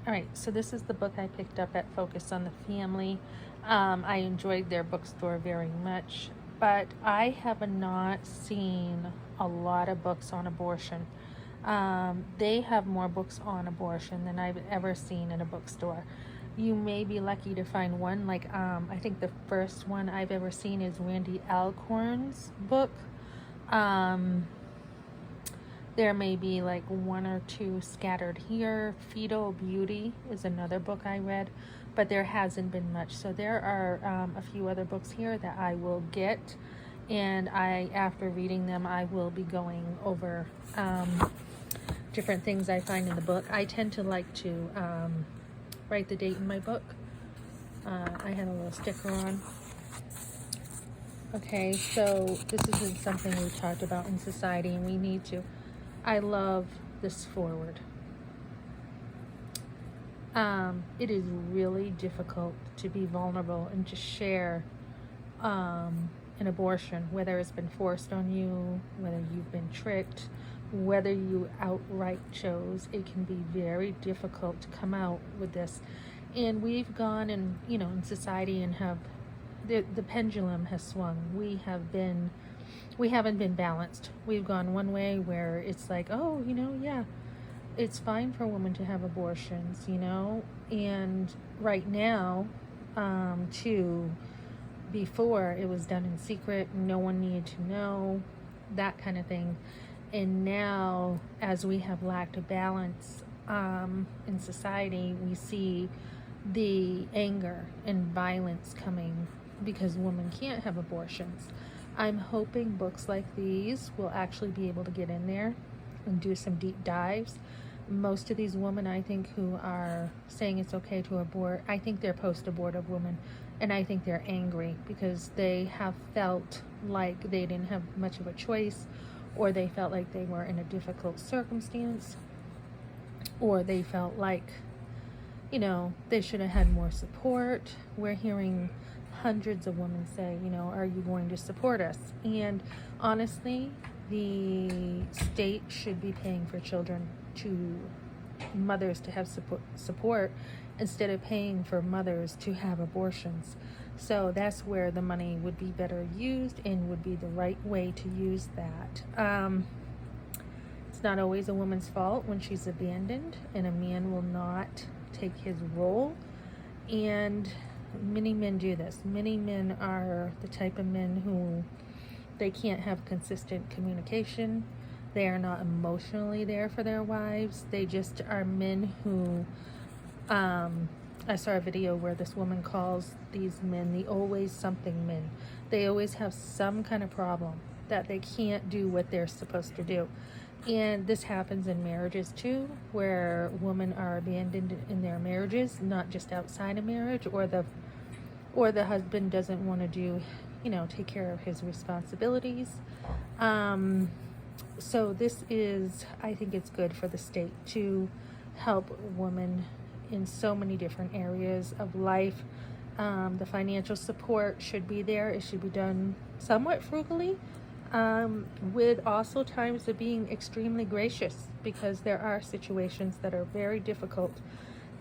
All right, so this is the book I picked up at Focus on the Family. I enjoyed their bookstore very much, but I have not seen a lot of books on abortion. They have more books on abortion than I've ever seen in a bookstore. You may be lucky to find one. Like, I think the first one I've ever seen is Randy Alcorn's book. There may be like one or two scattered here. Fetal Beauty is another book I read, but there hasn't been much. So there are a few other books here that I will get, and after reading them, I will be going over different things I find in the book. I tend to like to write the date in my book. I had a little sticker on. Okay, so this isn't something we talked about in society, and we need to. I love this forward. It is really difficult to be vulnerable and to share an abortion, whether it's been forced on you, whether you've been tricked, whether you outright chose. It can be very difficult to come out with this. And we've gone in society and have the pendulum has swung. We haven't been balanced. We've gone one way where it's like, oh, yeah, it's fine for a woman to have abortions, and right now, before it was done in secret, no one needed to know, that kind of thing. And now, as we have lacked a balance in society, we see the anger and violence coming because women can't have abortions. I'm hoping books like these will actually be able to get in there and do some deep dives. Most of these women, I think, who are saying it's okay to abort, I think they're post-abortive women, and I think they're angry because they have felt like they didn't have much of a choice, or they felt like they were in a difficult circumstance, or they felt like, they should have had more support. We're hearing hundreds of women say, are you going to support us? And honestly, the state should be paying for mothers to have support instead of paying for mothers to have abortions. So that's where the money would be better used and would be the right way to use that. It's not always a woman's fault when she's abandoned, and a man will not take his role. And many men do this. Many men are the type of men who they can't have consistent communication. They are not emotionally there for their wives. They just are men who, I saw a video where this woman calls these men the always something men. They always have some kind of problem that they can't do what they're supposed to do. And this happens in marriages too, where women are abandoned in their marriages, not just outside of marriage, or the husband doesn't want to do, take care of his responsibilities. So this is, I think it's good for the state to help women in so many different areas of life. The financial support should be there. It should be done somewhat frugally, with also times of being extremely gracious, because there are situations that are very difficult,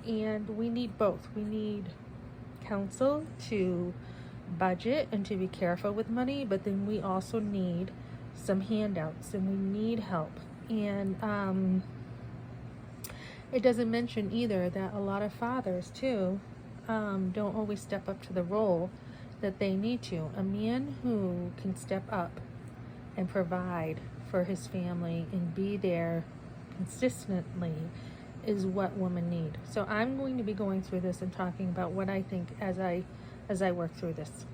and we need both. We need counsel to budget and to be careful with money, but then we also need some handouts and we need help. And it doesn't mention either that a lot of fathers too don't always step up to the role that they need to. A man who can step up and provide for his family and be there consistently is what women need. So I'm going to be going through this and talking about what I think as I work through this.